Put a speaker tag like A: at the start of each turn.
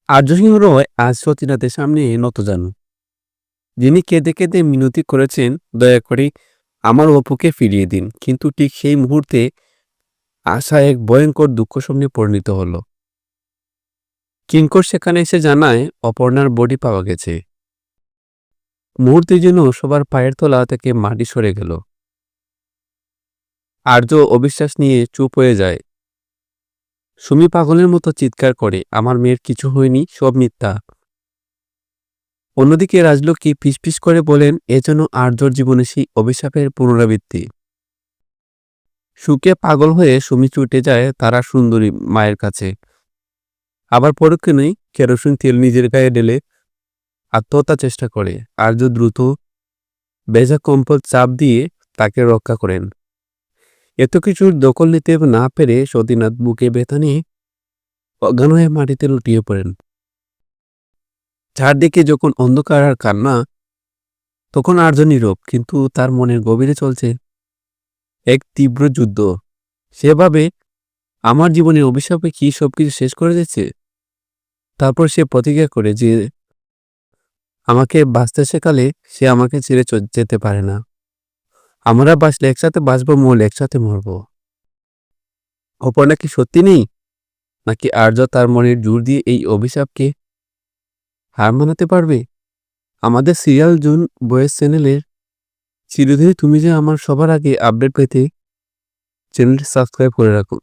A: আর্য সিংহ রয় আজ সতীনাথের সামনে নতজান। যিনি কেঁদে কেঁদে মিনতি করেছেন, দয়া করে আমার অপুকে ফিরিয়ে দিন। কিন্তু ঠিক সেই মুহূর্তে আশা এক ভয়ঙ্কর দুঃখ স্বপ্নে পরিণত হলো। কিঙ্কর সেখানে এসে জানায় অপর্ণার বডি পাওয়া গেছে। মুহূর্তের জন্য সবার পায়ের তলা থেকে মাটি সরে গেল। আর্য অবিশ্বাস নিয়ে চুপ হয়ে যায়। সুমি পাগলের মতো চিৎকার করে, আমার মেয়ের কিছু হয়নি, সব মিথ্যা। অন্যদিকে রাজলক্ষ্মী ফিসফিস করে বলেন, এ যেন আর্যর জীবনে সেই অভিশাপের পুনরাবৃত্তি। সুখে পাগল হয়ে সুমি ছুটে যায় তারা সুন্দরী মায়ের কাছে। আবার পরক্ষণেই কেরোসিন তেল নিজের গায়ে ঢেলে আত্মহত্যার চেষ্টা করে। আর্য দ্রুত ভেজা কম্বল চাপ দিয়ে তাকে রক্ষা করেন। এত কিছুর দখল নিতে না পেরে সতীনাথ বুকে ব্যথা নিয়ে অজ্ঞান হয়ে মাটিতে লুটিয়ে পড়েন। চারদিকে যখন অন্ধকার আর কান্না, তখন আর্য নীরব, কিন্তু তার মনের গভীরে চলছে এক তীব্র যুদ্ধ। সে ভাবে, আমার জীবনের অভিশাপে কি সবকিছু শেষ করে দিচ্ছে। তারপর সে প্রতিজ্ঞা করে যে আমাকে বাঁচতে শেখালে সে আমাকে ছেড়ে যেতে পারে না। আমরা বাঁচলে একসাথে বাঁচবো, মরলে একসাথে মরবো। অপর্ণা কি সত্যি নেই, নাকি আর্য তার মনের জোর দিয়ে এই অভিশাপকে হার মানাতে পারবে? আমাদের সিরিয়াল জুন বয়েস চ্যানেলের চিরদিনই তুমি যে আমার সবার আগে আপডেট পেতে চ্যানেলটি সাবস্ক্রাইব করে রাখুন।